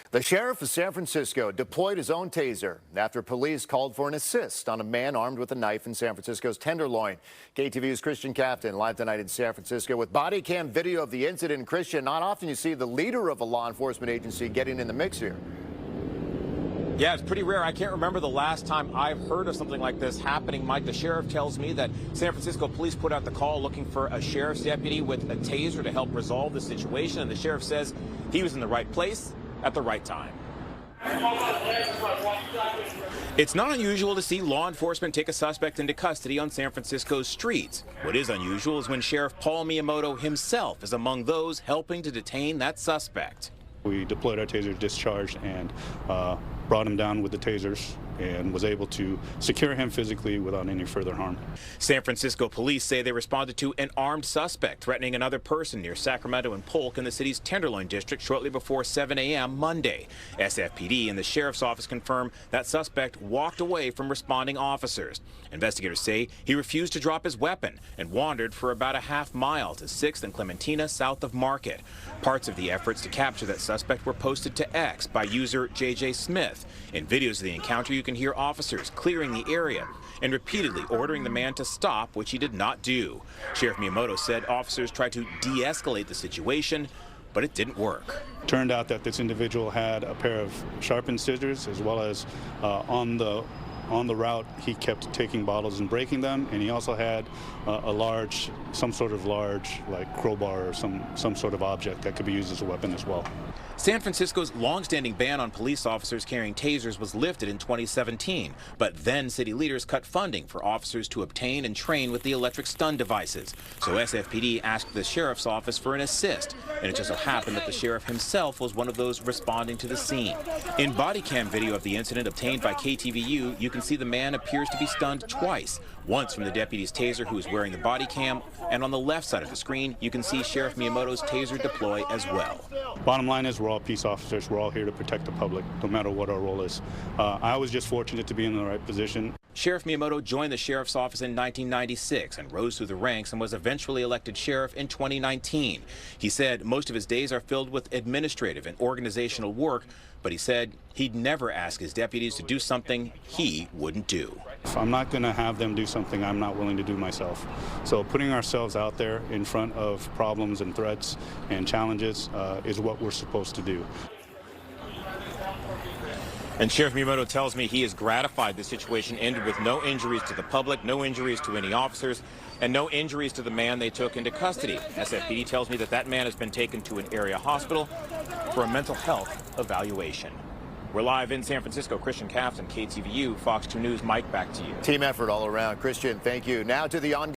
The sheriff of San Francisco deployed his own taser after police called for an assist on a man armed with a knife in San Francisco's Tenderloin. KTVU's Christian Captain live tonight in San Francisco with body cam video of the incident. Christian, not often you see the leader of a law enforcement agency getting in the mix here. Yeah, it's pretty rare. I can't remember the last time I've heard of something like this happening, Mike. The sheriff tells me that San Francisco police put out the call looking for a sheriff's deputy with a taser to help resolve the situation. And the sheriff says he was in the right place at the right time. It's not unusual to see law enforcement take a suspect into custody on San Francisco's streets. What is unusual is when Sheriff Paul Miyamoto himself is among those helping to detain that suspect. We deployed our taser discharge and brought him down with the tasers and was able to secure him physically without any further harm. San Francisco police say they responded to an armed suspect threatening another person near Sacramento and Polk in the city's Tenderloin district shortly before 7 a.m. Monday. SFPD and the sheriff's office confirm that suspect walked away from responding officers. Investigators say he refused to drop his weapon and wandered for about a half mile to 6th and Clementina south of Market. Parts of the efforts to capture that suspect were posted to X by user JJ Smith. In videos of the encounter, you can hear officers clearing the area and repeatedly ordering the man to stop, which he did not do. Sheriff Miyamoto said officers tried to de-escalate the situation, but it didn't work. Turned out that this individual had a pair of sharpened scissors, as well as on the route he kept taking bottles and breaking them, and he also had some sort of large like crowbar or some sort of object that could be used as a weapon as well. San Francisco's long-standing ban on police officers carrying tasers was lifted in 2017, but then city leaders cut funding for officers to obtain and train with the electric stun devices. So SFPD asked the sheriff's office for an assist, and it just so happened that the sheriff himself was one of those responding to the scene. In body cam video of the incident obtained by KTVU, you can see the man appears to be stunned twice, once from the deputy's taser who is wearing the body cam, and on the left side of the screen, you can see Sheriff Miyamoto's taser deploy as well. Bottom line is we're all peace officers. We're all here to protect the public, no matter what our role is. I was just fortunate to be in the right position. Sheriff Miyamoto joined the sheriff's office in 1996 and rose through the ranks and was eventually elected sheriff in 2019. He said most of his days are filled with administrative and organizational work, but he said he'd never ask his deputies to do something he wouldn't do. I'm not going to have them do something I'm not willing to do myself. So putting ourselves out there in front of problems and threats and challenges is what we're supposed to do. And Sheriff Miyamoto tells me he is gratified the situation ended with no injuries to the public, no injuries to any officers, and no injuries to the man they took into custody. SFPD tells me that that man has been taken to an area hospital for a mental health evaluation. We're live in San Francisco. Christian Captain, KTVU, Fox 2 News. Mike, back to you. Team effort all around. Christian, thank you. Now to the ongoing